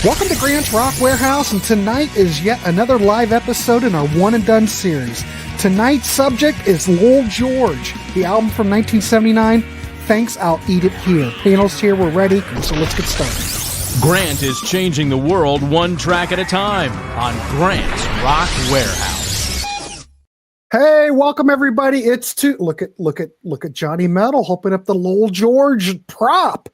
Welcome to Grant's Rock Warehouse, and tonight is yet another live episode in our One and Done series. Tonight's subject is Lowell George, the album from 1979. Thanks, I'll Eat It Here. Panel's here, we're ready, so let's get started. Grant is changing the world one track at a time on Grant's Rock Warehouse. Hey, welcome everybody. It's look at Johnny Metal hooking up the Lowell George prop.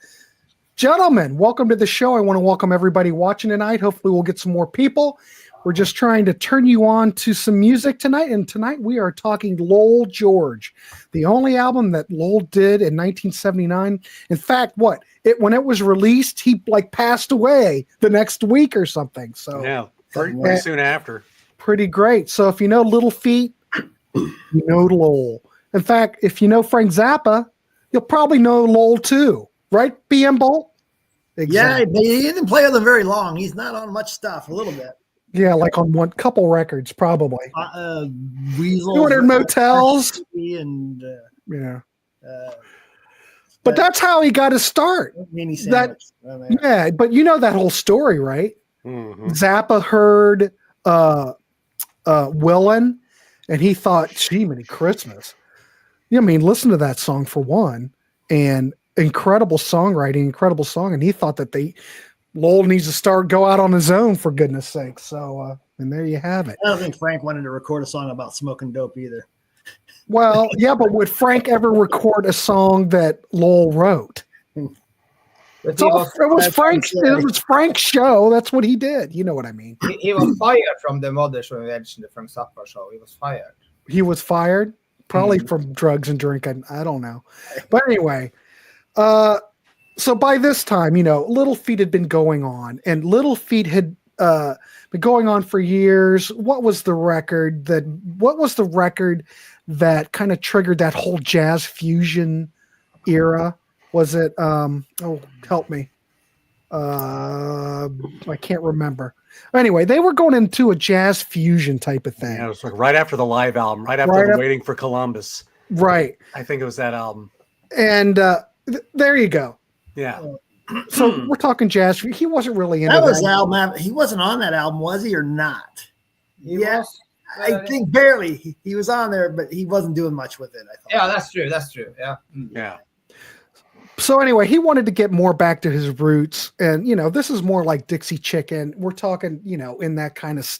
Gentlemen, welcome to the show. I want to welcome everybody watching tonight. Hopefully we'll get some more people. We're just trying to turn you on to some music tonight. And tonight we are talking Lowell George, the only album that Lowell did in 1979. In fact, when it was released, he passed away the next week or something. So yeah, pretty soon after. Pretty great. So if you know Little Feat, you know Lowell. In fact, if you know Frank Zappa, you'll probably know Lowell too. Right, BM Bolt? Exactly. Yeah, he didn't play with them very long. He's not on much stuff, a little bit. Yeah, like on one couple records, probably. Weasel. 200 Motels. And, but that's how he got his start. Yeah, but you know that whole story, right? Mm-hmm. Zappa heard Willin, and he thought, gee, many Christmas. I mean, listen to that song for one, and incredible songwriting, incredible song, and he thought that Lowell needs to go out on his own, for goodness sake. So, and there you have it. I don't think Frank wanted to record a song about smoking dope either. Well, yeah, but would Frank ever record a song that Lowell wrote? It was Frank's show. That's what he did. You know what I mean? He was fired from the Mothers of Invention, the Frank Zappa show. He was fired. He was fired? Probably from drugs and drinking. I don't know. But anyway, so by this time, Little Feat had been going on, and Little Feat had been going on for years. What was the record that kind of triggered that whole jazz fusion era? Was it, help me. I can't remember. Anyway, they were going into a jazz fusion type of thing. Yeah, it was right after the live album, right after Waiting for Columbus. Right. I think it was that album. And there you go. Yeah. So we're talking jazz. He wasn't really into that. Was album. He wasn't on that album, was he, or not? Yes. I think barely. He was on there, but he wasn't doing much with it, I thought. Yeah, that's true. That's true. Yeah. Yeah. So anyway, he wanted to get more back to his roots. And, this is more like Dixie Chicken. We're talking, in that kind of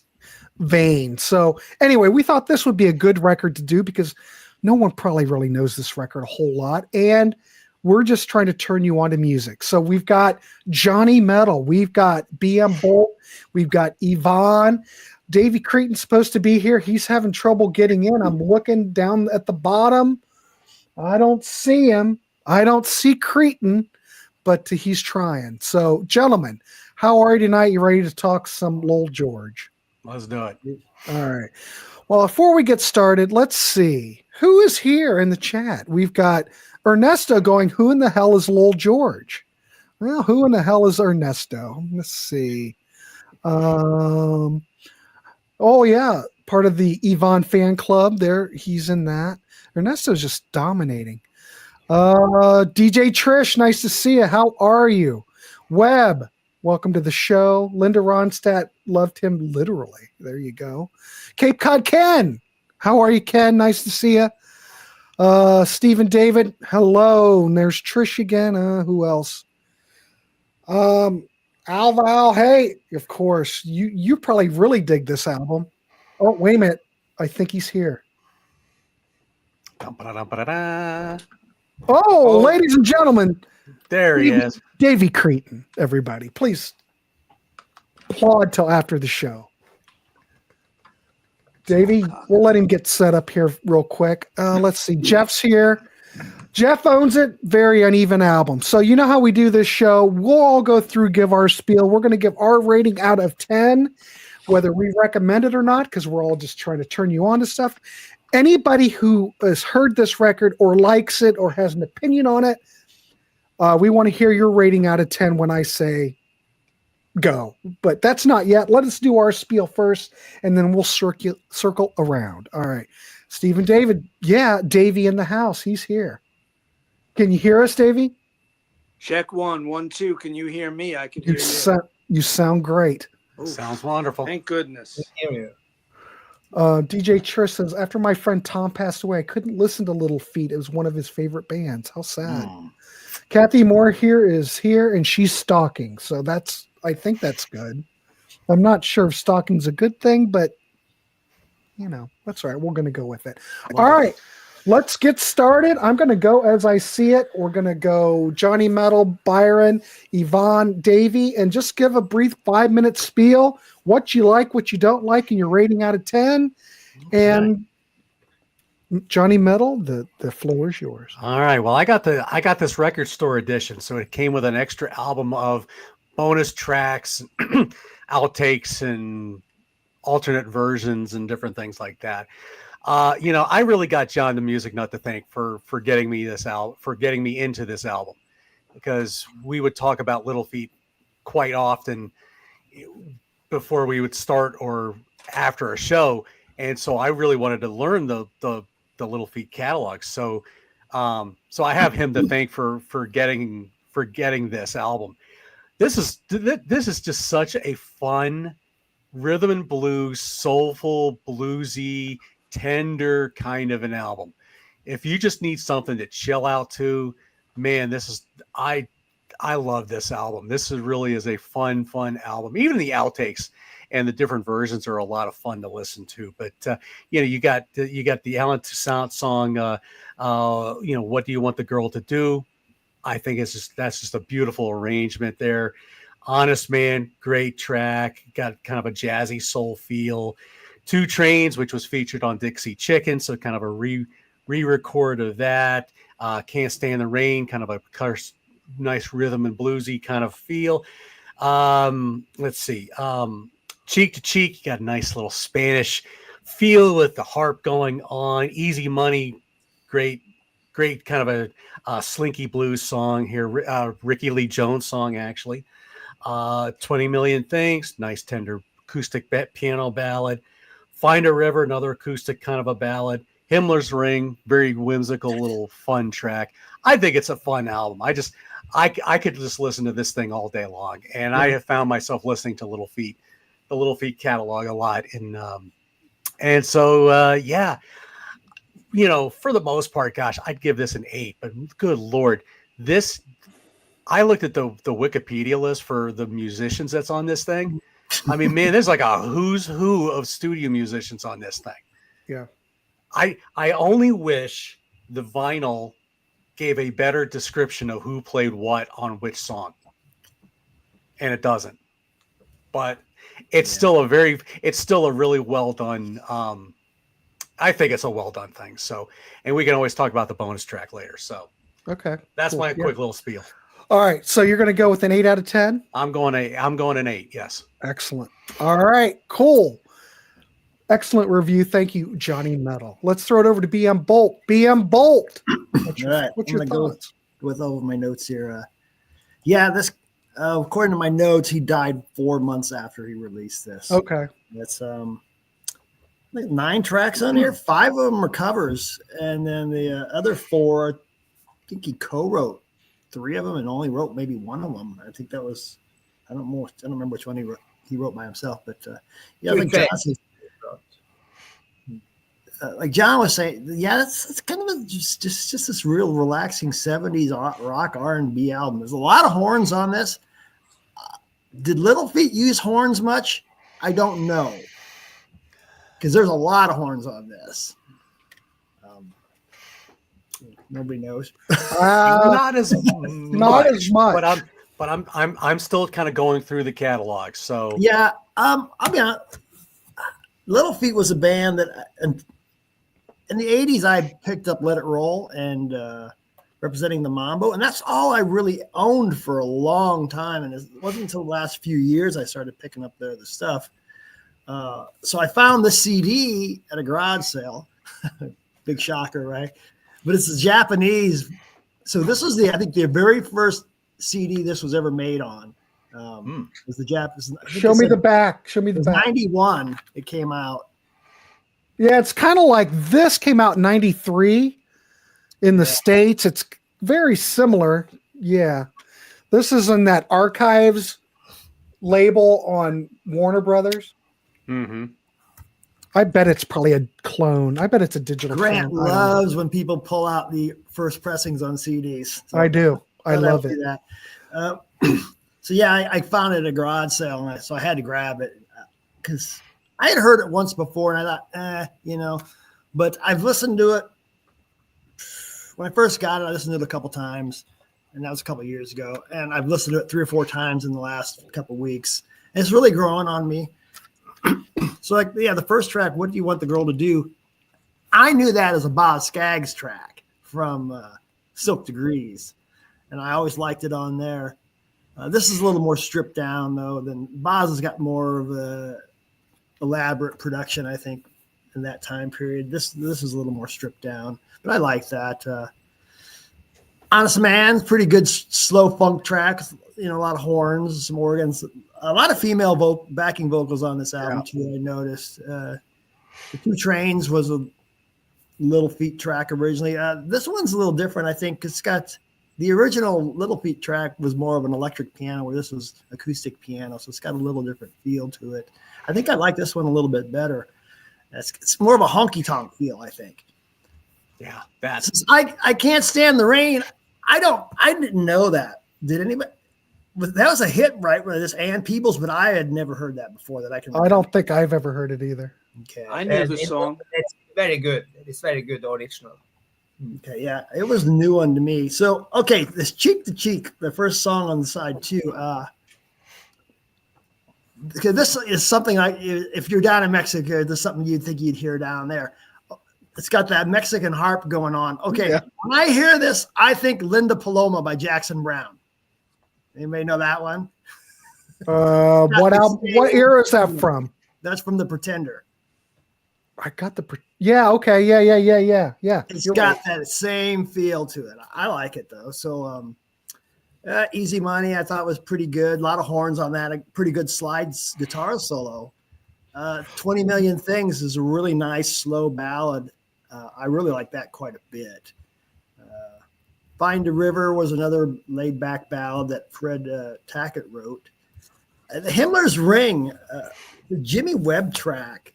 vein. So anyway, we thought this would be a good record to do because no one probably really knows this record a whole lot. And we're just trying to turn you on to music. So we've got Johnny Metal. We've got BM Bolt. We've got Yvon. Davey Creton's supposed to be here. He's having trouble getting in. I'm looking down at the bottom. I don't see him. I don't see Creton, but he's trying. So, gentlemen, how are you tonight? You ready to talk some Lowell George? Let's do it. All right. Well, before we get started, let's see. Who is here in the chat? We've got Ernesto going, who in the hell is Lowell George? Well, who in the hell is Ernesto? Let's see. Oh, yeah. Part of the Yvon fan club there. He's in that. Ernesto's just dominating. DJ Trish, nice to see you. How are you? Webb, welcome to the show. Linda Ronstadt loved him literally. There you go. Cape Cod Ken, how are you, Ken? Nice to see you. Stephen David, hello. And there's Trish again. Who else? Alval, hey, of course. You probably really dig this album. Oh, wait a minute. I think he's here. Oh, ladies and gentlemen, there he is. Davey Creton, everybody. Please applaud till after the show. Davey, we'll let him get set up here real quick. Let's see. Jeff's here. Jeff owns it. Very uneven album. So you know how we do this show. We'll all go through, give our spiel. We're going to give our rating out of 10, whether we recommend it or not, because we're all just trying to turn you on to stuff. Anybody who has heard this record or likes it or has an opinion on it, we want to hear your rating out of 10 when I say go. But that's not yet. Let us do our spiel first, and then we'll circle around. All right. Stephen David. Yeah, Davey in the house. He's here. Can you hear us, Davey? Check 1, 1, 2. Can you hear me? I can hear you. You sound great. Oof. Sounds wonderful. Thank goodness. DJ Trish says, after my friend Tom passed away, I couldn't listen to Little Feat. It was one of his favorite bands. How sad. Kathy Moore is here, and she's stalking. So I think that's good. I'm not sure if stalking's a good thing, but that's all right. We're going to go with it. All right. Let's get started. I'm going to go as I see it. We're going to go Johnny Metal, Byron, Yvon, Davey, and just give a brief 5-minute spiel. What you like, what you don't like, and your rating out of 10. Okay. And Johnny Metal, the floor is yours. All right. Well, I got this record store edition, so it came with an extra album of bonus tracks, outtakes, and alternate versions, and different things like that. I really got John the Music Nut to thank for getting me into this album, because we would talk about Little Feat quite often before we would start or after a show, and so I really wanted to learn the Little Feat catalog. So I have him to thank for getting this album. This is just such a fun rhythm and blues, soulful, bluesy, tender kind of an album. If you just need something to chill out to, man, I love this album. This really is a fun album. Even the outtakes and the different versions are a lot of fun to listen to. But you got the Alan Toussaint song, What Do You Want the Girl to Do? I think that's just a beautiful arrangement there. Honest Man, great track, got kind of a jazzy soul feel. Two Trains, which was featured on Dixie Chicken, so kind of a re-record of that. Can't Stand the Rain, kind of a nice rhythm and bluesy kind of feel. Let's see. Cheek to Cheek, you got a nice little Spanish feel with the harp going on. Easy Money, great kind of a slinky blues song here. Ricky Lee Jones song, actually. 20 Million Things, nice tender acoustic piano ballad. Find a River, another acoustic kind of a ballad. Himmler's Ring, very whimsical little fun track. I think it's a fun album. I could just listen to this thing all day long, and I have found myself listening to the Little Feat catalog a lot. And so for the most part, gosh, I'd give this an 8. But good Lord, I looked at the Wikipedia list for the musicians that's on this thing. I mean, man, there's like a who's who of studio musicians on this thing. Yeah. I only wish the vinyl gave a better description of who played what on which song. And it doesn't. But it's still a really well done. I think it's a well done thing. So, and we can always talk about the bonus track later. So, okay. That's my quick little spiel. All right, so you're going to go with an 8 out of 10? I'm going an 8, yes. Excellent. All right, cool. Excellent review. Thank you, Johnny Metal. Let's throw it over to BM Bolt. BM Bolt. What's your thoughts? Go with all of my notes here. This according to my notes, he died 4 months after he released this. Okay. That's 9 tracks on here. 5 of them are covers, and then the other 4, I think he co-wrote 3 of them and only wrote maybe 1 of them. I think that was, I don't remember which one he wrote by himself, but like John was saying, it's kind of just this real relaxing 70s rock R&B album. There's a lot of horns on this. Did Little Feat use horns much? I don't know, because there's a lot of horns on this. Nobody knows. Not as much. But I'm still kind of going through the catalog. So yeah, I mean, Little Feat was a band that, in the 80s, I picked up Let It Roll and Representing the Mambo, and that's all I really owned for a long time. And it wasn't until the last few years I started picking up the stuff. So I found the CD at a garage sale. Big shocker, right? But it's a Japanese. So this was I think the very first CD this was ever made on. Was the Japanese. Show me the back. 91. It came out. Yeah, it's kind of like this came out in 93 in the States. It's very similar. Yeah. This is in that archives label on Warner Brothers. Mm-hmm. I bet it's probably a clone. I bet it's a digital Grant clone. loves when people pull out the first pressings on CDs. So I do. I love do it. that. So yeah, I found it at a garage sale, and so I had to grab it because I had heard it once before, and I thought, but I've listened to it. When I first got it, I listened to it a couple times, and that was a couple of years ago. And I've listened to it 3 or 4 times in the last couple of weeks. And it's really growing on me. So, the first track, What Do You Want the Girl to Do? I knew that as a Boz Scaggs track from Silk Degrees, and I always liked it on there. This is a little more stripped down, though, than Boz has got more of a elaborate production, I think, in that time period. This is a little more stripped down, but I like that. Honest Man, pretty good slow funk track. A lot of horns, some organs, a lot of female backing vocals on this album too. I noticed. The Two Trains was a Little Feat track originally. This one's a little different, I think, because it's got the original Little Feat track was more of an electric piano, where this was acoustic piano, so it's got a little different feel to it. I think I like this one a little bit better. It's more of a honky tonk feel, I think. Yeah, that's. I Can't Stand the Rain. I didn't know that. Did anybody? That was a hit, right? With this Ann Peebles, but I had never heard that before. That I can. I don't think I've ever heard it either. Okay. I know the song. It's very good. It's very good original. Okay, yeah, it was a new one to me. So, okay, this Cheek to Cheek, the first song on the side too. Because this is something if you're down in Mexico, there's something you'd think you'd hear down there. It's got that Mexican harp going on. Okay, When I hear this, I think Linda Paloma by Jackson Brown. Anybody know that one? What album? What era is that from? That's from The Pretender. I got yeah. Okay. Yeah. It's got that same feel to it. I like it though. So, Easy Money, I thought was pretty good. A lot of horns on that. A pretty good slides guitar solo. 20 Million Things is a really nice slow ballad. I really like that quite a bit. Find a River was another laid back ballad that Fred Tackett wrote. The Himmler's Ring, the Jimmy Webb track,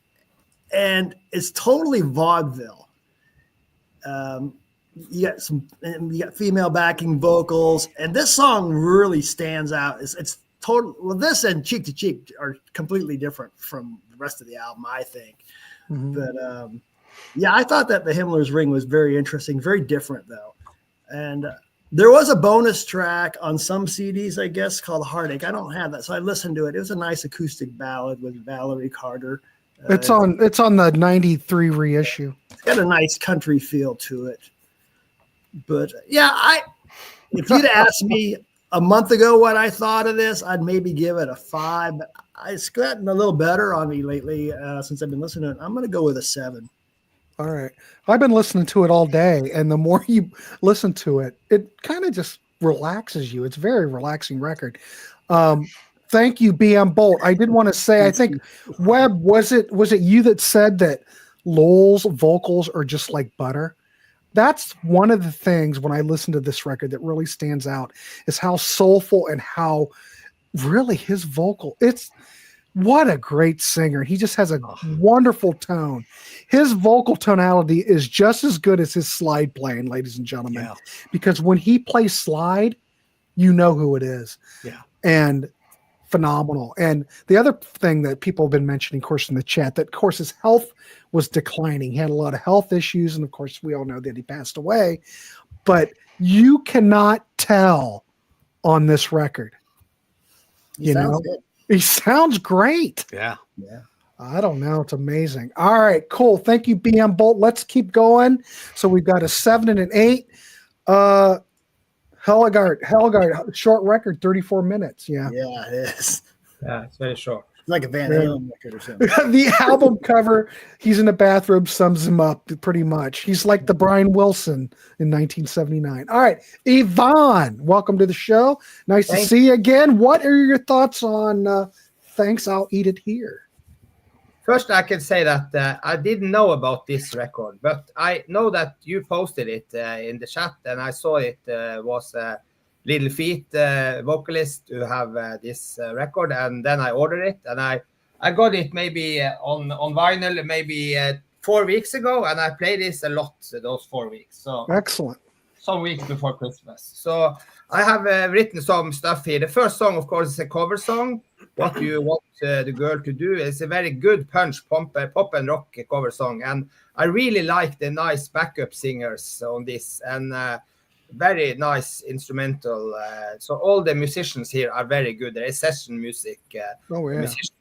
and it's totally vaudeville. You got female backing vocals, and this song really stands out. It's total. Well, this and Cheek to Cheek are completely different from the rest of the album, I think. Mm-hmm. But I thought that the Himmler's Ring was very interesting, very different though. And there was a bonus track on some CDs, I guess, called Heartache. I don't have that, so I listened to it. It was a nice acoustic ballad with Valerie Carter. It's on the 93 reissue. It's got a nice country feel to it. But if you'd asked me a month ago what I thought of this, I'd maybe give it a 5. But it's gotten a little better on me lately since I've been listening to it. I'm going to go with a 7. All right. I've been listening to it all day, and the more you listen to it, it kind of just relaxes you. It's a very relaxing record. Thank you, BM Bolt. I did want to say, I think, Webb, was it you that said that Lowell's vocals are just like butter? That's one of the things when I listen to this record that really stands out is how soulful and how really his vocal. What a great singer. He just has a wonderful tone. His vocal tonality is just as good as his slide playing, ladies and gentlemen, because when he plays slide, you know who it is. Yeah. And phenomenal. And the other thing that people have been mentioning, of course, in the chat, that of course his health was declining. He had a lot of health issues. And of course, we all know that he passed away, but you cannot tell on this record, you know, he sounds great. Yeah. I don't know. It's amazing. All right, cool. Thank you, BM Bolt. Let's keep going. So we've got a 7 and an 8. Helgard, short record, 34 minutes. Yeah, it is. Yeah, it's very short. It's like a Van Halen record or something. The album cover, he's in a bathrobe, sums him up pretty much. He's like the Brian Wilson in 1979. All right, Yvon, welcome to the show. Nice to see you again. What are your thoughts on Thanks, I'll Eat It Here? First, I can say that I didn't know about this record, but I know that you posted it in the chat, and I saw it was Little Feat vocalist who have this record, and then I ordered it, and I got it maybe on vinyl maybe 4 weeks ago, and I played this a lot those 4 weeks. So Excellent. some weeks before Christmas. So I have written some stuff here. The first song, of course, is a cover song. What You Want the Girl to Do. It's a very good punch pop and rock cover song, and I really like the nice backup singers on this, and very nice instrumental. So all the musicians here are very good. There is session music musicians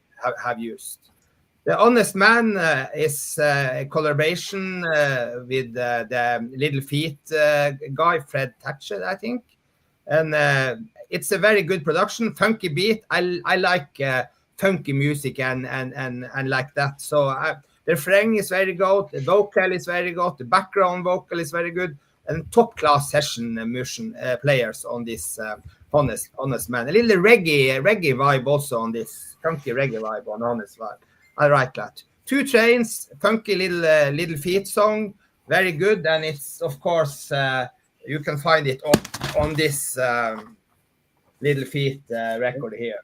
have used. The Honest Man is a collaboration with the Little Feat guy, Fred Thatcher, I think. And it's a very good production, funky beat. I like funky music and like that. So the refrain is very good, the vocal is very good, the background vocal is very good, and top class session musician players on this Honest Man. A little reggae vibe also on this, funky reggae vibe on Honest Vibe. I like that. 2 Trains, funky little Feat song, very good, and it's of course you can find it on this Little Feat record here.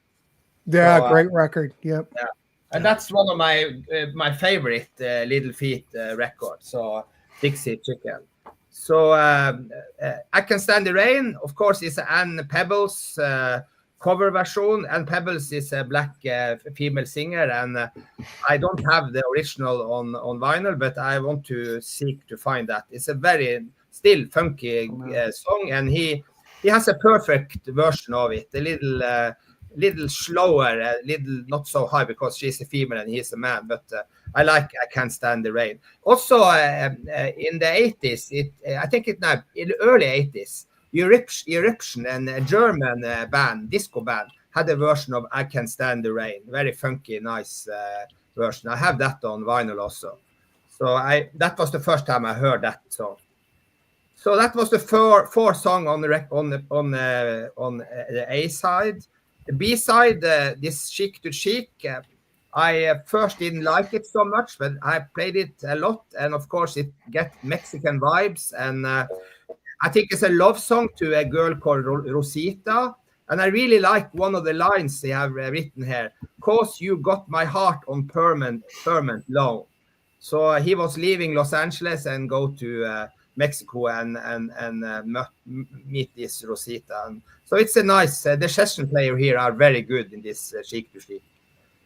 Yeah, So, great record. Yep. Yeah. And that's one of my favorite Little Feat records. So Dixie Chicken. So I Can Stand the Rain, of course, is Ann Pebbles cover version. Ann Pebbles is a black female singer, and I don't have the original on vinyl, but I want to seek to find that. It's a very still funky song, and he has a perfect version of it. A little slower, a little not so high because she's a female and he's a man, but I like I Can't Stand the Rain. Also in the 80s, I think in the early 80s, Eruption and a German disco band, had a version of I Can Stand the Rain. Very funky, nice version. I have that on vinyl also. So that was the first time I heard that song. So that was the four song on the A side. The B side, this Cheek to Cheek, I first didn't like it so much, but I played it a lot, and of course it gets Mexican vibes, and I think it's a love song to a girl called Rosita, and I really like one of the lines they have written here, "'Cause you got my heart on permanent loan." So he was leaving Los Angeles and go to Mexico and meet this Rosita. And so it's a nice, the session player here are very good in this Cheek to Cheek.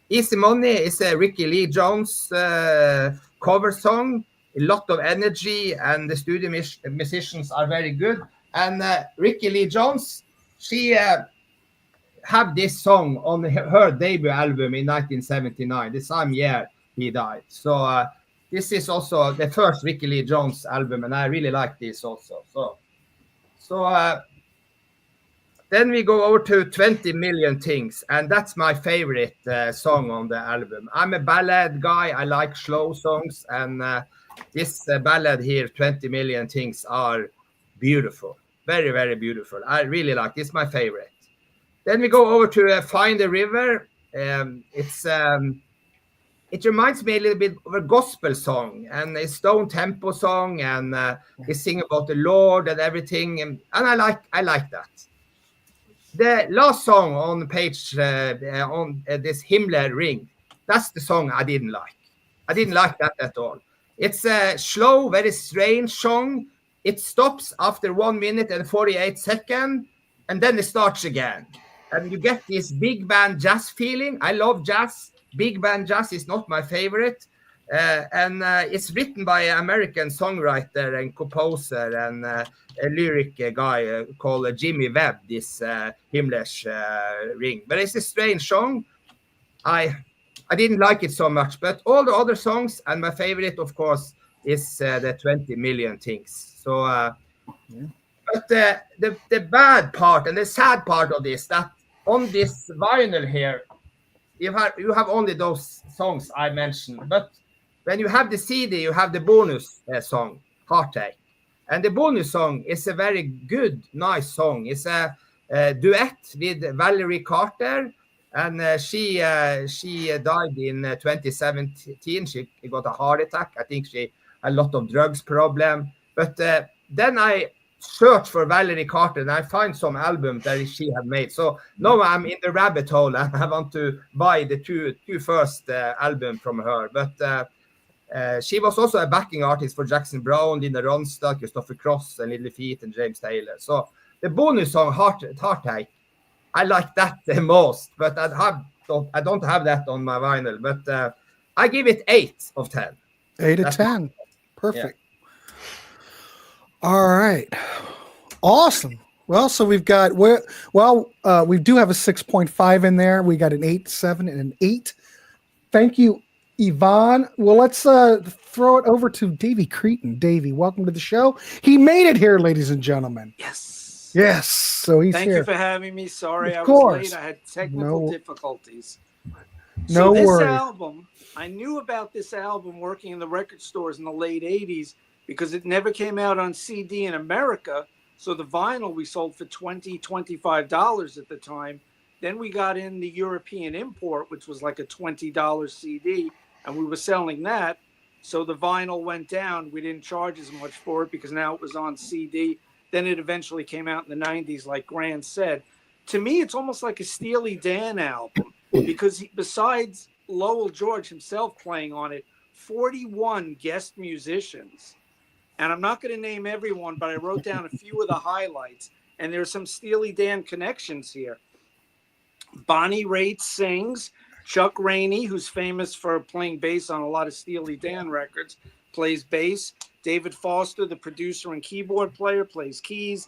Easy Money is a Ricky Lee Jones cover song, a lot of energy, and the studio musicians are very good. And Ricky Lee Jones, she had this song on her debut album in 1979, the same year he died. So this is also the first Ricky Lee Jones album, and I really like this also. So then we go over to 20 Million Things, and that's my favorite song on the album. I'm a ballad guy. I like slow songs, and this ballad here, 20 Million Things, are beautiful. Very, very beautiful. I really like this. It's my favorite. Then we go over to Find a River. It reminds me a little bit of a gospel song, and a stone tempo song, and they sing about the Lord and everything, and I like that. The last song on the page on this Himmler Ring, that's the song I didn't like. I didn't like that at all. It's a slow, very strange song. It stops after 1 minute and 48 seconds, and then it starts again. And you get this big band jazz feeling. I love jazz. Big band jazz is not my favorite. And it's written by an American songwriter and composer and a lyric guy called Jimmy Webb, this Himmler's Ring. But it's a strange song. I didn't like it so much, but all the other songs, and my favorite, of course, is the 20 Million Things. So, but the bad part and the sad part of this, that on this vinyl here, you have only those songs I mentioned, but when you have the CD, you have the bonus song, Heartache. And the bonus song is a very good, nice song. It's a duet with Valerie Carter, and she died in 2017. She got a heart attack. I think she had a lot of drugs problem. But then I search for Valerie Carter, and I find some albums that she had made. So now I'm in the rabbit hole, and I want to buy the two first album from her. But she was also a backing artist for Jackson Browne, Linda Ronstadt, Christopher Cross, and Little Feat, and James Taylor. So the bonus song Heartache, I like that the most, but I don't have that on my vinyl. But I give it 8 of 10. 8 of 10. Perfect. Yeah. All right. Awesome. Well, so we've got we do have a 6.5 in there. We got an 8, 7, and an 8. Thank you, Yvon. Well, let's throw it over to Davey Creton. Davey, welcome to the show. He made it here, ladies and gentlemen. Yes. So he's here. Thank you for having me. Sorry, of I course. was late. I had technical difficulties. No this worries. album, I knew about this album working in the record stores in the late 80s because it never came out on CD in America. So the vinyl we sold for $20, $25 at the time. Then we got in the European import, which was like a $20 CD, and we were selling that. So the vinyl went down. We didn't charge as much for it because now it was on CD. Then it eventually came out in the 90s, like Grant said. To me, it's almost like a Steely Dan album because besides Lowell George himself playing on it, 41 guest musicians. And I'm not going to name everyone, but I wrote down a few of the highlights. And there's some Steely Dan connections here. Bonnie Raitt sings. Chuck Rainey, who's famous for playing bass on a lot of Steely Dan records, plays bass. David Foster, the producer and keyboard player, plays keys.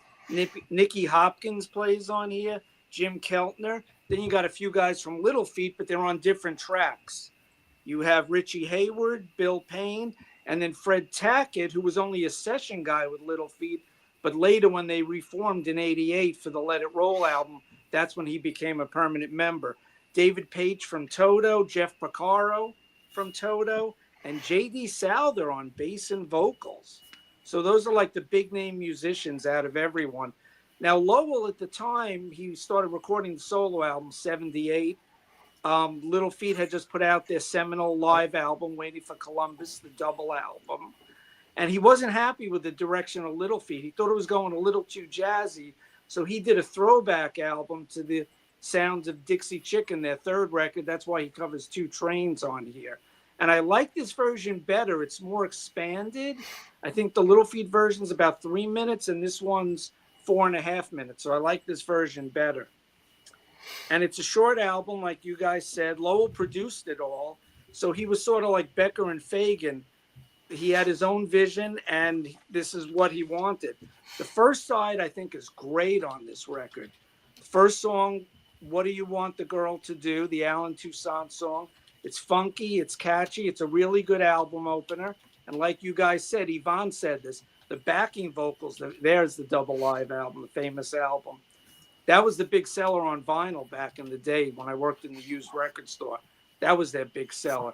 Nicky Hopkins plays on here. Jim Keltner. Then you got a few guys from Little Feat, but they're on different tracks. You have Richie Hayward, Bill Payne, and then Fred Tackett, who was only a session guy with Little Feat, but later when they reformed in '88 for the Let It Roll album, that's when he became a permanent member. David Page from Toto, Jeff Porcaro from Toto, and J.D. Souther on bass and vocals. So those are like the big name musicians out of everyone. Now, Lowell at the time, he started recording the solo album, 78. Little Feat had just put out their seminal live album, Waiting for Columbus, the double album. And he wasn't happy with the direction of Little Feat. He thought it was going a little too jazzy. So he did a throwback album to the sounds of Dixie Chicken, their third record. That's why he covers 2 trains on here. And I like this version better. It's more expanded. I think the Little Feat version is about 3 minutes, and this one's 4.5 minutes. So I like this version better. And it's a short album, like you guys said. Lowell produced it all. So he was sort of like Becker and Fagen. He had his own vision, and this is what he wanted. The first side, I think, is great on this record. The first song, What Do You Want the Girl to Do, the Alan Toussaint song. It's funky, it's catchy, it's a really good album opener. And like you guys said, Yvon said this, the backing vocals, there's the double live album, the famous album. That was the big seller on vinyl back in the day when I worked in the used record store. That was their big seller.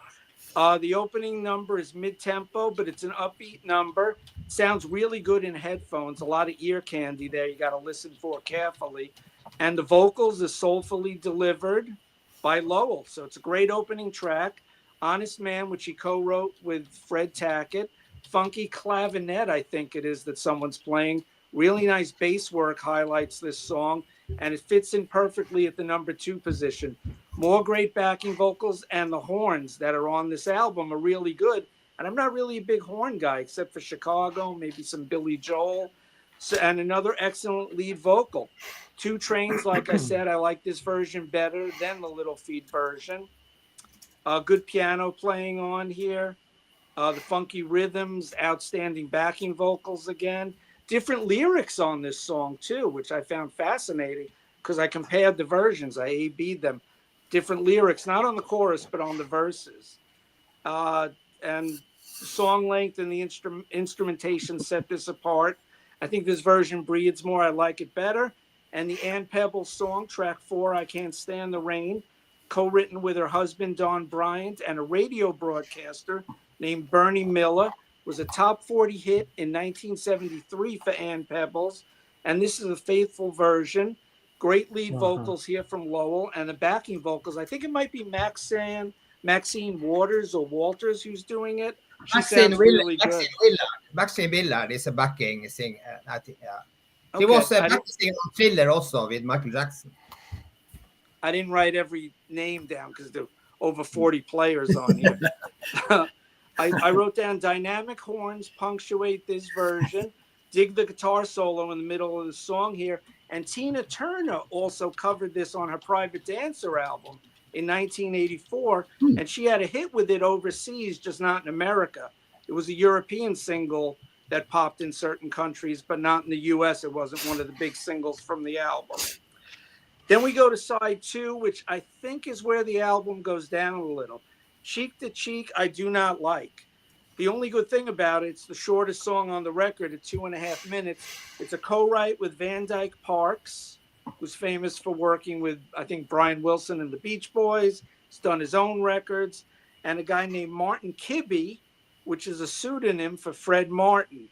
The opening number is mid-tempo, but it's an upbeat number. It sounds really good in headphones. A lot of ear candy there. You got to listen for carefully. And the vocals are soulfully delivered by Lowell. So it's a great opening track. Honest Man, which he co-wrote with Fred Tackett. Funky clavinet, I think it is that someone's playing. Really nice bass work highlights this song, and it fits in perfectly at the number 2 position. More great backing vocals, and the horns that are on this album are really good. And I'm not really a big horn guy, except for Chicago, maybe some Billy Joel, and another excellent lead vocal. 2 trains, like I said, I like this version better than the Little Feat version. Good piano playing on here. The funky rhythms, outstanding backing vocals again. Different lyrics on this song, too, which I found fascinating because I compared the versions. I A-B'd them. Different lyrics, not on the chorus, but on the verses. And the song length and the instrumentation set this apart. I think this version breathes more. I like it better. And the Ann Peebles song, track 4, I Can't Stand the Rain, co-written with her husband, Don Bryant, and a radio broadcaster named Bernie Miller, was a top 40 hit in 1973 for Ann Peebles. And this is a faithful version. Great lead vocals here from Lowell, and the backing vocals. I think it might be Maxine Waters or Walters who's doing it. She sounds really good. Maxine Willard is a backing singer. I think, yeah. She Okay, was a backing singer on Thriller also with Michael Jackson. I didn't write every name down because there are over 40 players on here. I wrote down dynamic horns punctuate this version. Dig the guitar solo in the middle of the song here. And Tina Turner also covered this on her Private Dancer album in 1984. And she had a hit with it overseas, just not in America. It was a European single that popped in certain countries, but not in the US. It wasn't one of the big singles from the album. Then we go to side 2, which I think is where the album goes down a little. Cheek to Cheek, I do not like. The only good thing about it, it's the shortest song on the record at 2.5 minutes. It's a co-write with Van Dyke Parks, who's famous for working with, I think, Brian Wilson and the Beach Boys. He's done his own records. And a guy named Martin Kibbe, which is a pseudonym for Fred Martin.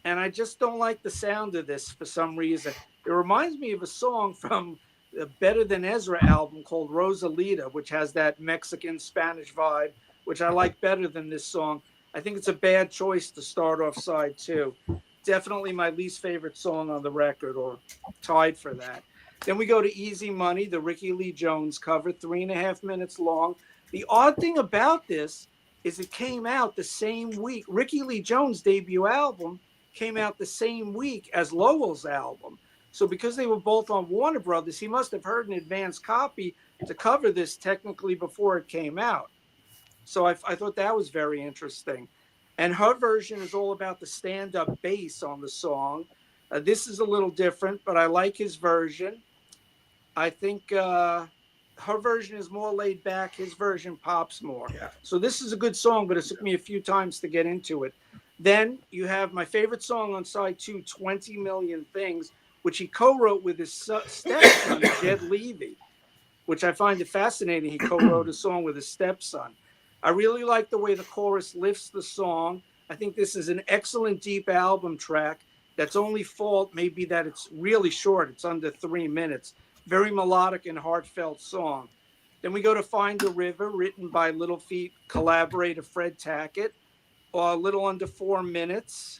And I just don't like the sound of this for some reason. It reminds me of a song from the Better Than Ezra album called Rosalita, which has that Mexican Spanish vibe, which I like better than this song. I think it's a bad choice to start off side 2. Definitely my least favorite song on the record, or tied for that. Then we go to Easy Money, the Ricky Lee Jones cover, 3.5 minutes long. The odd thing about this is it came out the same week. Ricky Lee Jones' debut album came out the same week as Lowell's album. So because they were both on Warner Brothers, he must have heard an advance copy to cover this technically before it came out. So I thought that was very interesting. And her version is all about the stand-up bass on the song. This is a little different, but I like his version. I think her version is more laid back. His version pops more. Yeah. So this is a good song, but it took me a few times to get into it. Then you have my favorite song on side 2, 20 Million Things, which he co-wrote with his stepson, Jed Levy, which I find it fascinating. He co-wrote a song with his stepson. I really like the way the chorus lifts the song. I think this is an excellent deep album track. That's only fault maybe that it's really short. It's under 3 minutes. Very melodic and heartfelt song. Then we go to Find a River, written by Little Feat collaborator Fred Tackett, a little under 4 minutes.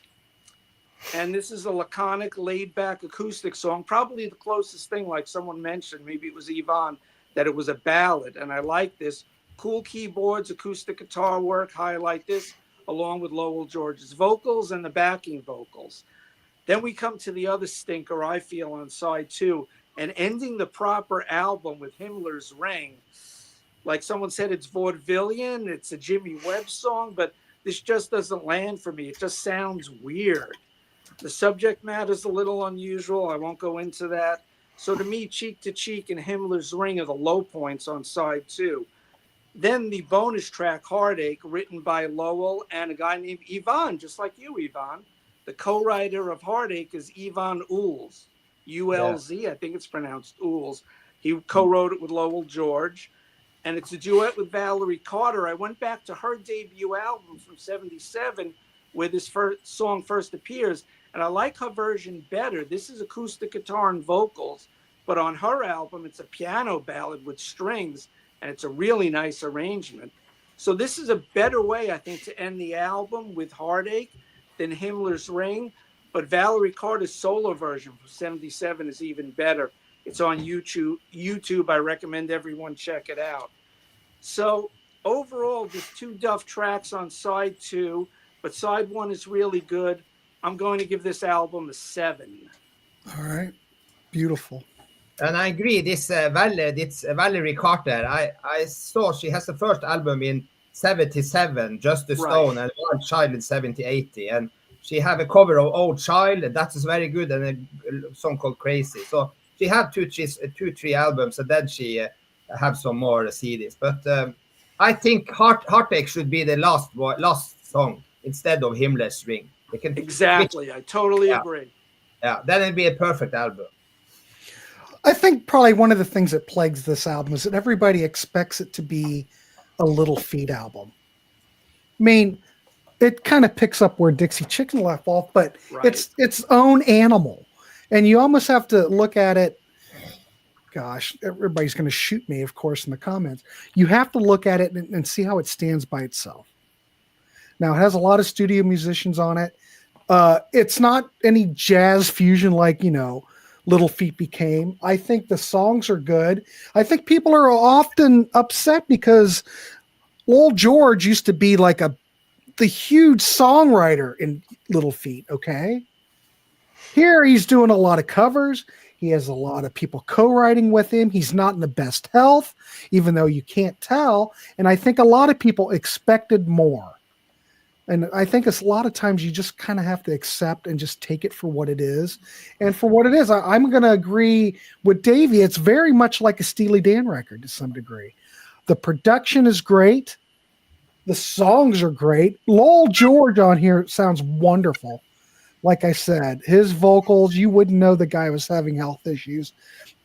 And this is a laconic, laid-back acoustic song, probably the closest thing, like someone mentioned, maybe it was Yvon, that it was a ballad. And I like this. Cool keyboards, acoustic guitar work, highlight this, along with Lowell George's vocals and the backing vocals. Then we come to the other stinker, I feel, on side 2, and ending the proper album with Himmler's Ring. Like someone said, it's vaudevillian, it's a Jimmy Webb song, but this just doesn't land for me. It just sounds weird. The subject matter is a little unusual. I won't go into that. So to me, Cheek to Cheek and Himmler's Ring are the low points on side 2. Then the bonus track, Heartache, written by Lowell and a guy named Yvon, just like you, Yvon. The co-writer of Heartache is Yvon Ulz, U-L-Z, I think it's pronounced Ulz. He co-wrote it with Lowell George, and it's a duet with Valerie Carter. I went back to her debut album from 77, where this song first appears, and I like her version better. This is acoustic guitar and vocals, but on her album, it's a piano ballad with strings, and it's a really nice arrangement. So this is a better way, I think, to end the album with Heartache than Himmler's Ring. But Valerie Carter's solo version from 77 is even better. It's on YouTube. I recommend everyone check it out. So overall, just 2 duff tracks on side 2, but side 1 is really good. I'm going to give this album a 7. All right. Beautiful. And I agree, this Valerie Carter, I saw she has the first album in 77, Just a Stone, and Wild Child in 70-80. And she have a cover of Old Child, and that is very good, and a song called Crazy. So she had 2-3 albums, and then she have some more CDs. But I think Heartache should be the last song instead of Himmler's Ring. Exactly, I totally agree. Yeah, then it'd be a perfect album. I think probably one of the things that plagues this album is that everybody expects it to be a Little Feat album. I mean, it kind of picks up where Dixie Chicken left off, but it's its own animal. And you almost have to look at it. Gosh, everybody's going to shoot me, of course, in the comments. You have to look at it and see how it stands by itself. Now, it has a lot of studio musicians on it. It's not any jazz fusion like, Little Feat became. I think the songs are good. I think people are often upset because Lowell George used to be like the huge songwriter in Little Feat, okay? Here he's doing a lot of covers. He has a lot of people co-writing with him. He's not in the best health, even though you can't tell. And I think a lot of people expected more. And I think it's a lot of times you just kind of have to accept and just take it for what it is. And for what it is, I'm going to agree with Davey. It's very much like a Steely Dan record to some degree. The production is great. The songs are great. Lowell George on here sounds wonderful. Like I said, his vocals, you wouldn't know the guy was having health issues.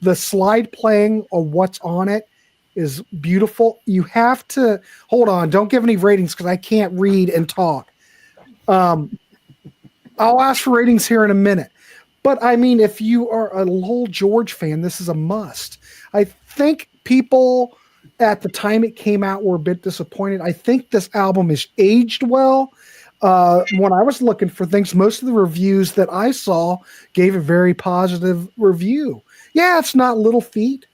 The slide playing of what's on it is beautiful. You have to hold on. Don't give any ratings because I can't read and talk. I'll ask for ratings here in a minute. But I mean, if you are a Lowell George fan, this is a must. I think people at the time it came out were a bit disappointed. I think this album is aged well. When I was looking for things, most of the reviews that I saw gave a very positive review. Yeah, it's not Little Feat.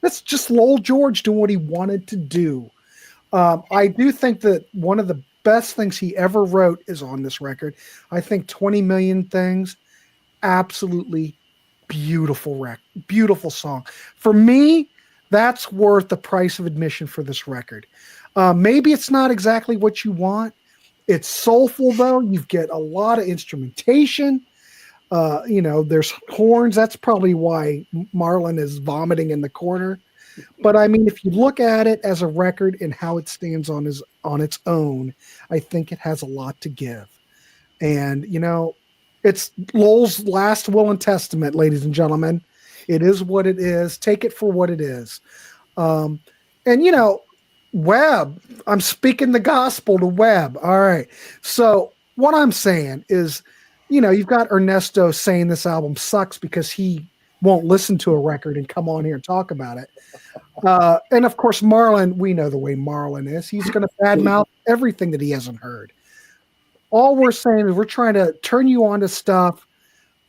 That's just Lowell George doing what he wanted to do. I do think that one of the best things he ever wrote is on this record. I think 20 Million Things, absolutely beautiful beautiful song. For me, that's worth the price of admission for this record. Maybe it's not exactly what you want. It's soulful, though. You get a lot of instrumentation. There's horns. That's probably why Marlon is vomiting in the corner. But I mean, if you look at it as a record and how it stands on its own, I think it has a lot to give. And, it's Lowell's last will and testament, ladies and gentlemen. It is what it is. Take it for what it is. Webb, I'm speaking the gospel to Webb. All right. So what I'm saying is, you've got Ernesto saying this album sucks because he won't listen to a record and come on here and talk about it. And of course, Marlon, we know the way Marlon is. He's going to badmouth everything that he hasn't heard. All we're saying is we're trying to turn you on to stuff.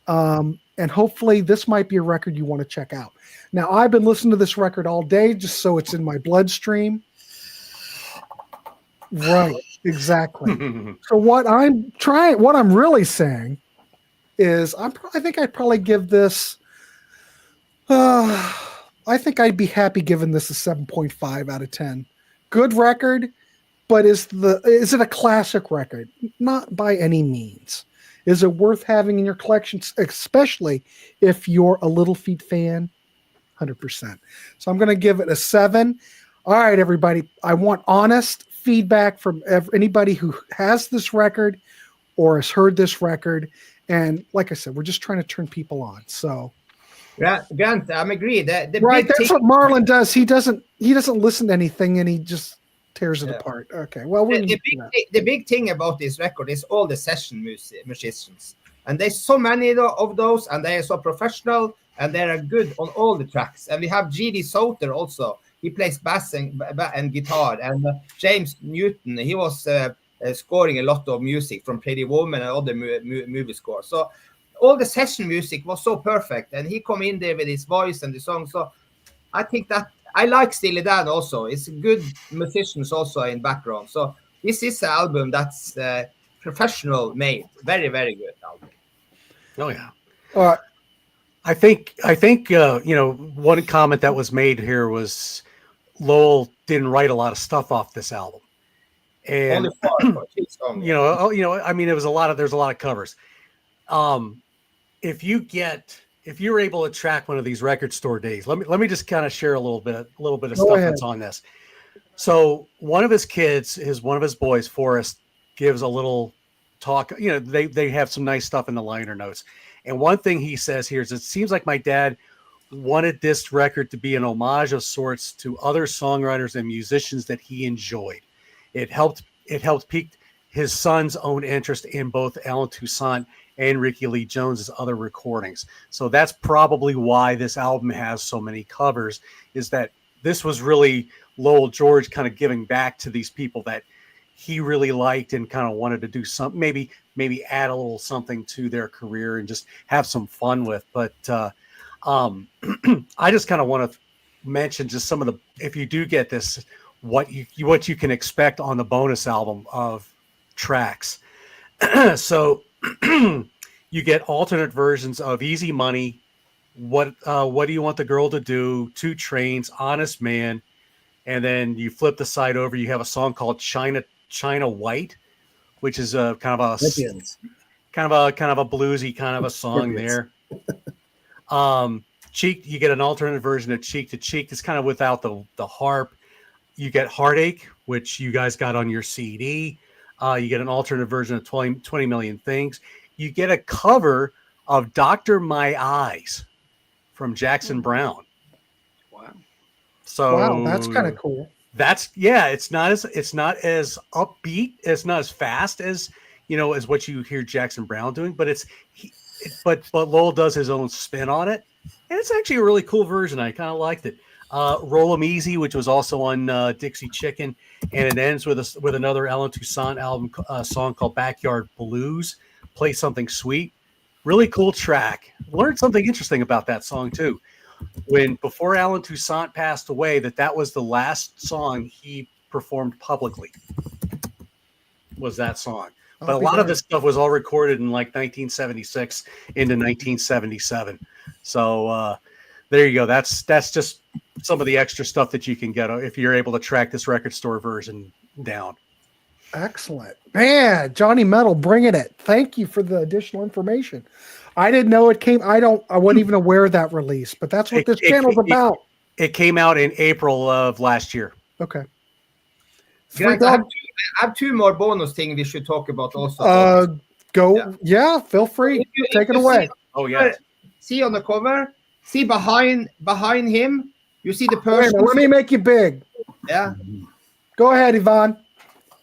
And hopefully this might be a record you want to check out. Now, I've been listening to this record all day just so it's in my bloodstream. Right, exactly. So what I'm really saying is I think I'd probably give this, I think I'd be happy giving this a 7.5 out of 10. Good record, but is it a classic record? Not by any means. Is it worth having in your collection, especially if you're a Little Feat fan? 100%. So I'm going to give it a 7. All right, everybody. I want honest feedback from anybody who has this record or has heard this record. And like I said, we're just trying to turn people on. So yeah, Grant, I'm agree. Right, that's what Marlon does. He doesn't listen to anything and he just tears it apart. Okay. Well, the big thing about this record is all the session musicians. And there's so many of those, and they are so professional, and they are good on all the tracks. And we have G.D. Souther also. He plays bass and guitar. And James Newton, he was scoring a lot of music from Pretty Woman and other movie scores. So all the session music was so perfect. And he come in there with his voice and the song. So I think that I like Steely Dan also. It's good musicians also in background. So this is an album that's professional made. Very, very good album. Oh, yeah. I think one comment that was made here was Lowell didn't write a lot of stuff off this album, and there's a lot of covers. If you're able to track one of these record store days, let me just kind of share a little bit of stuff that's on this. So one of his kids, one of his boys, Forrest, gives a little talk. They have some nice stuff in the liner notes. And one thing he says here is, it seems like my dad wanted this record to be an homage of sorts to other songwriters and musicians that he enjoyed. It helped pique his son's own interest in both Alan Toussaint and Ricky Lee Jones's other recordings. So that's probably why this album has so many covers, is that this was really Lowell George kind of giving back to these people that he really liked and kind of wanted to do something, maybe add a little something to their career and just have some fun with. But I just kind of want to mention just some of the, if you do get this, what you can expect on the bonus album of tracks. So you get alternate versions of Easy Money, What Do You Want the Girl to Do, Two Trains, Honest Man, and then you flip the side over, you have a song called China White, which is a kind of a bluesy kind of a song there. Cheek, you get an alternate version of Cheek to Cheek. It's kind of without the harp. You get Heartache, which you guys got on your CD. You get an alternate version of 20 Million Things. You get a cover of Dr. My Eyes from Jackson Brown. Wow. So Wow, that's kind of cool. It's not as upbeat, it's not as fast as as what you hear Jackson Brown doing, but but Lowell does his own spin on it, and it's actually a really cool version. I kind of liked it. Roll 'Em Easy, which was also on Dixie Chicken, and it ends with another Alan Toussaint album song called Backyard Blues. Play Something Sweet. Really cool track. Learned something interesting about that song too. Before Alan Toussaint passed away, that was the last song he performed publicly. Was that song? But a lot of this stuff was all recorded in like 1976 into 1977. So there you go. That's just some of the extra stuff that you can get if you're able to track this record store version down. Excellent. Man, Johnny Metal bringing it. Thank you for the additional information. I didn't know it came. I wasn't even aware of that release, but that's what this channel's about. It came out in April of last year. Okay. Greg, I have two more bonus things we should talk about also. Feel free. Take it away. See on the cover, see behind him, you see the person. Let me make you big. Yeah. Go ahead, Yvon.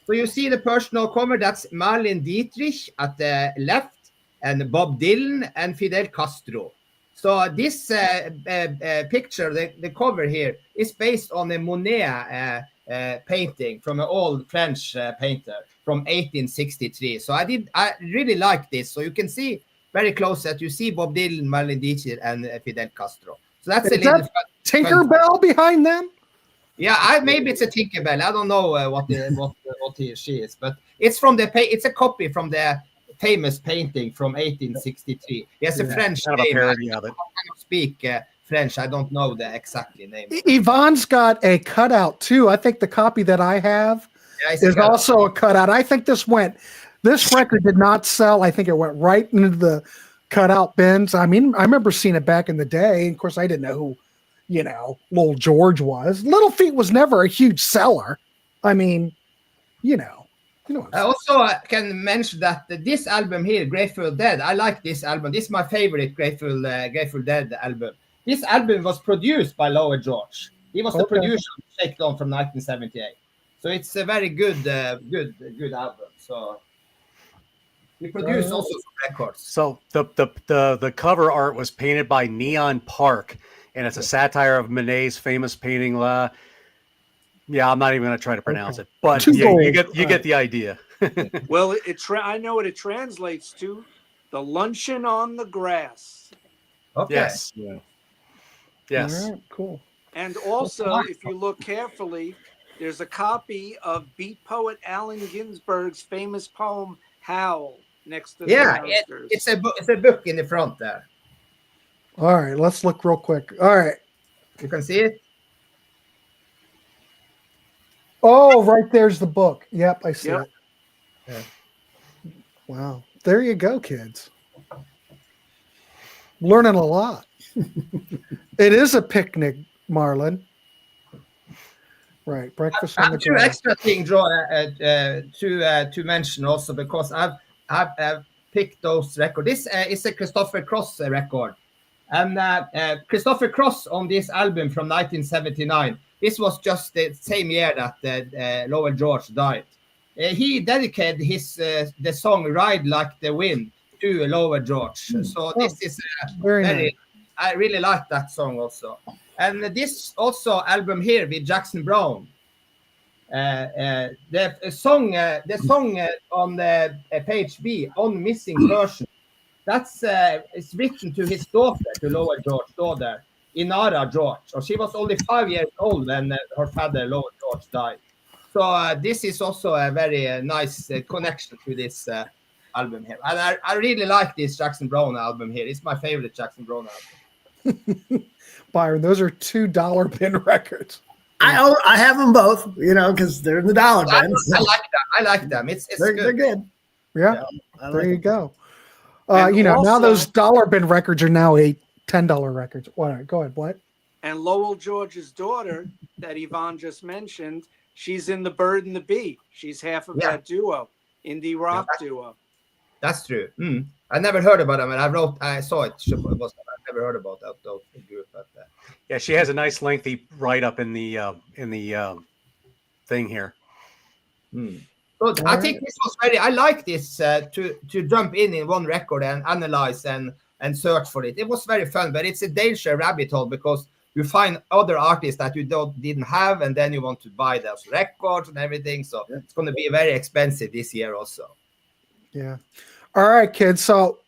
So you see the personal cover, that's Marlene Dietrich at the left, and Bob Dylan and Fidel Castro. So this picture, the cover here, is based on a Monet painting from an old French painter from 1863. So I really like this. So you can see very close that you see Bob Dylan, Marlene Dietrich, and Fidel Castro. So that's a little Tinkerbell behind them. Yeah, maybe it's a Tinkerbell. I don't know what he or she is, but it's from it's a copy from the famous painting from 1863. Yes, a French kind name. Of a parody of it. I cannot speak French. I don't know the exact name. Yvonne's got a cutout too. I think the copy that I have is also a cutout. I think this record did not sell. I think it went right into the cutout bins. I mean, I remember seeing it back in the day. Of course, I didn't know who, Lowell George was. Little Feat was never a huge seller. I mean, I also can mention that this album here, Grateful Dead, I like this album. This is my favorite Grateful Dead album. This album was produced by Lowell George. He was the producer of Shakedown from 1978. So it's a very good album. So he produced also some records. So the cover art was painted by Neon Park, and it's a satire of Manet's famous painting. I'm not even going to try to pronounce it, but you get the idea. Well, I know what it translates to: the luncheon on the grass. Okay. Yes. Yeah. Yes. All right, cool. And also, if you look carefully, there's a copy of beat poet Allen Ginsberg's famous poem "Howl" next to the posters. It's a book in the front there. All right, let's look real quick. All right, you can see it. Oh, right there's the book. Yep, I see it. Yeah. Wow, there you go, kids. Learning a lot. It is a picnic, Marlon. Right, breakfast on the two ground. Extra things to mention also, because I've picked those records. This is a Christopher Cross record, and Christopher Cross on this album from 1979. This was just the same year that Lowell George died. He dedicated the song "Ride Like the Wind" to Lowell George. So this is very nice. I really like that song also. And this also album here with Jackson Brown. the song on the page B on missing version. That's it's written to his daughter, to Lowell George's daughter, Inara George. So she was only 5 years old when her father, Lowell George, died. So this is also a very nice connection to this album here. And I really like this Jackson Browne album here. It's my favorite Jackson Browne album. Byron, those are $2 bin records. I have them both, because they're in the dollar bin. I like them. They're good. Yeah, I there like you them. go. And now also- those dollar bin records are now $10 records. What? Go ahead. What? And Lowell George's daughter, that Yvon just mentioned, she's in the Bird and the Bee. She's half of that duo, indie rock duo. That's true. I never heard about them, and I saw it. I never heard about that group. But, Yeah, she has a nice lengthy write up in the thing here. But I think this was I like this to jump in one record and analyze and search for it. It was very fun, but it's a dangerous rabbit hole because you find other artists that you didn't have, and then you want to buy those records and everything. So it's going to be very expensive this year also. Yeah. All right, kids. So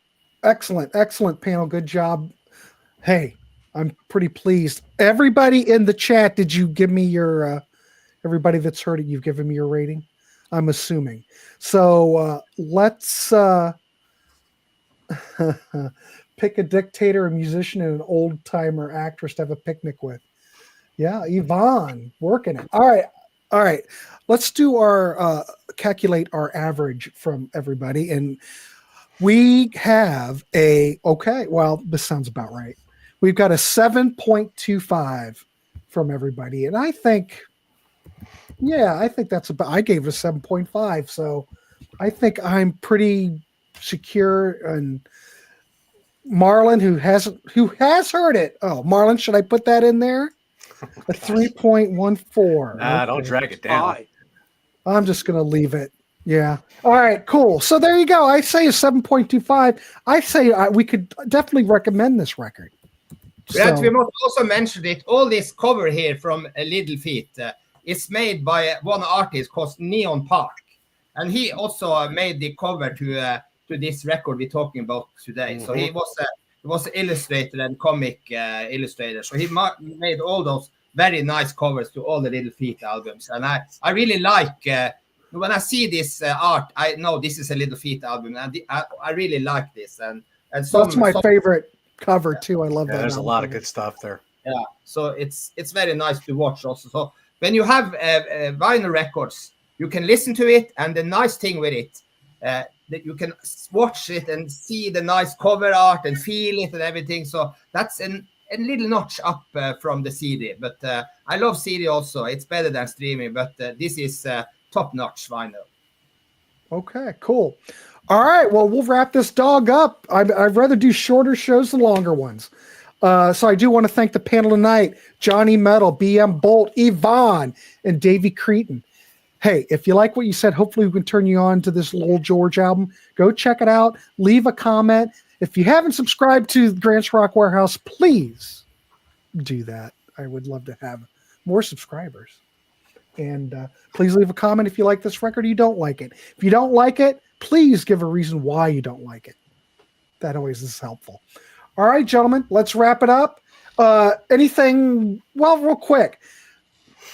excellent panel. Good job. Hey, I'm pretty pleased. Everybody in the chat, did you give me your everybody that's heard it, you've given me your rating? I'm assuming. So let's pick a dictator, a musician, and an old timer actress to have a picnic with. Yeah, Yvon, working it. All right. Let's do our calculate our average from everybody, and we have this sounds about right. We've got a 7.25 from everybody, and I think that's about. I gave it a 7.5, so I think I'm pretty secure. And Marlon, who has heard it. Oh, Marlon, should I put that in there? A 3.14. Nah, don't drag it down. I'm just going to leave it. Yeah. All right, cool. So there you go. I say a 7.25. I say we could definitely recommend this record. But we must also mention it. All this cover here from Little Feat is made by one artist called Neon Park. And he also made the cover to this record we're talking about today. So he was an illustrator and comic illustrator. So he made all those very nice covers to all the Little Feat albums. And I really like, when I see this art, I know this is a Little Feat album. And I really like this. And that's my favorite cover too. I love that. There's a lot of good stuff there. Yeah. So it's very nice to watch also. So when you have vinyl records, you can listen to it. And the nice thing with it, that you can watch it and see the nice cover art and feel it and everything. So that's a little notch up from the CD. But I love CD also. It's better than streaming, but this is top-notch vinyl. Okay, cool. All right, well, we'll wrap this dog up. I'd rather do shorter shows than longer ones. So I do want to thank the panel tonight, Johnny Metal, BM Bolt, Yvon, and Davey Creton. Hey, if you like what you said, hopefully we can turn you on to this Lowell George album. Go check it out. Leave a comment. If you haven't subscribed to Grant's Rock Warehouse, please do that. I would love to have more subscribers. And please leave a comment if you like this record or you don't like it. If you don't like it, please give a reason why you don't like it. That always is helpful. All right, gentlemen, let's wrap it up. Anything, real quick.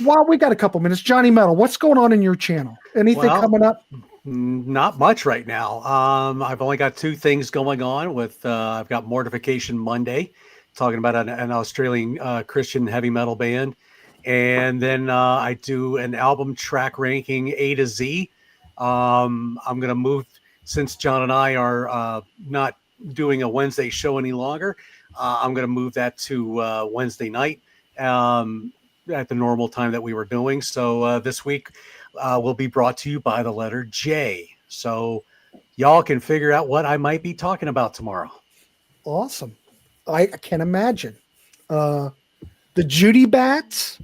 Well, we got a couple minutes. Johnny Metal, what's going on in your channel? Anything coming up? Not much right now. I've only got two things going on with, I've got Mortification Monday, talking about an Australian Christian heavy metal band. And then I do an album track ranking A to Z. I'm going to move, since John and I are not doing a Wednesday show any longer, I'm going to move that to Wednesday night at the normal time that we were doing. So this week will be brought to you by the letter J. So y'all can figure out what I might be talking about tomorrow. Awesome. I can imagine. The Judy Bats?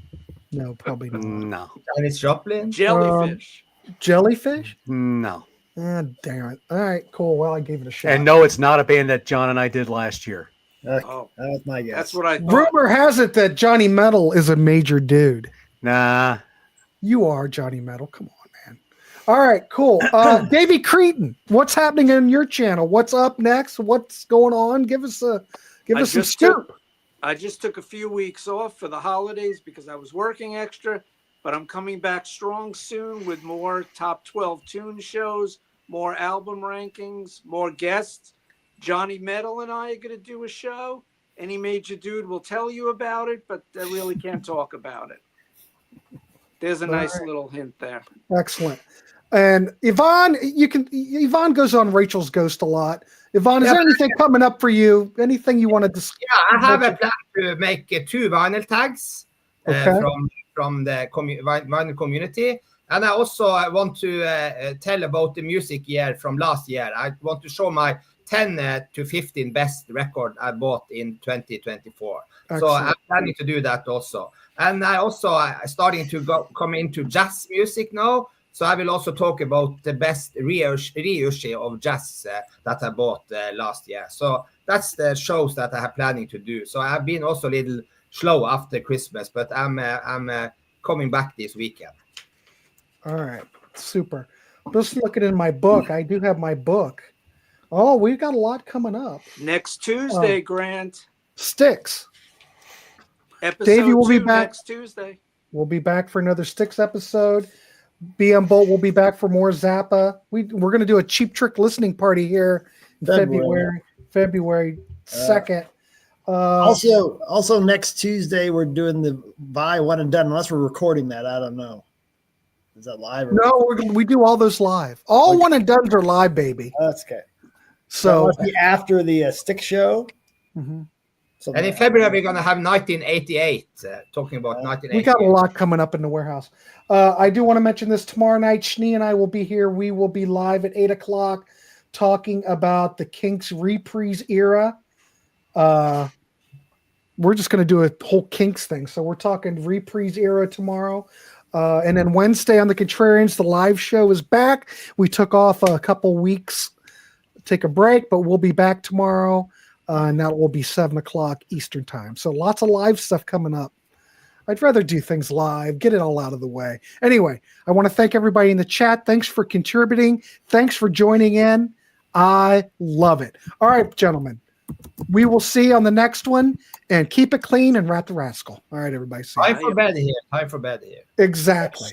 No, probably not. No. Janis Joplin? Jellyfish. Jellyfish? No. Ah, damn it. All right, cool. Well, I gave it a shot. And no, it's not a band that John and I did last year. Oh, That was my guess. that's what I thought. Rumor has it that Johnny Metal is a major dude. Nah. You are Johnny Metal. Come on, man. All right, cool. Davey Creton, what's happening in your channel? What's up next? What's going on? Give us some scoop. I just took a few weeks off for the holidays because I was working extra, but I'm coming back strong soon with more top 12 tune shows, more album rankings, more guests. Johnny Metal and I are going to do a show. Any major dude will tell you about it, but I really can't talk about it. There's a nice little hint there. Excellent. And Yvon, Yvon goes on Rachel's Ghost a lot. Yvon, is there anything coming up for you? Anything you want to discuss? Yeah, I have a plan to make 2 vinyl tags from the vinyl community. And I also want to tell about the music year from last year. I want to show my 10 to 15 best record I bought in 2024. Excellent. So I'm planning to do that also. And I also starting to come into jazz music now. So I will also talk about the best reissue of jazz that I bought last year. So that's the shows that I have planning to do. So I've been also a little slow after Christmas, but I'm coming back this weekend. All right, super. Just looking in my book, I do have my book. Oh, we've got a lot coming up. Next Tuesday, Grant. Sticks. Episode Davey will be back next Tuesday. We'll be back for another Sticks episode. BM Bolt will be back for more Zappa. We're going to do a Cheap Trick listening party here in February 2nd. Also next Tuesday we're doing the Buy One and Done. Unless we're recording that, I don't know. Is that live? No, we do all those live. All One and Dones are live, baby. That's okay. So must be after the Stick show. Mm-hmm. And in February, we're going to have 1988, talking about 1988. We got a lot coming up in the warehouse. I do want to mention this tomorrow night. Schnee and I will be here. We will be live at 8 o'clock talking about the Kinks reprise era. We're just going to do a whole Kinks thing. So we're talking reprise era tomorrow. And then Wednesday on the Contrarians, the live show is back. We took off a couple weeks, take a break, but we'll be back tomorrow. And that will be 7 o'clock Eastern time. So lots of live stuff coming up. I'd rather do things live, get it all out of the way. Anyway, I want to thank everybody in the chat. Thanks for contributing. Thanks for joining in. I love it. All right, gentlemen. We will see you on the next one. And keep it clean and rat the rascal. All right, everybody. Time for bed here. Exactly.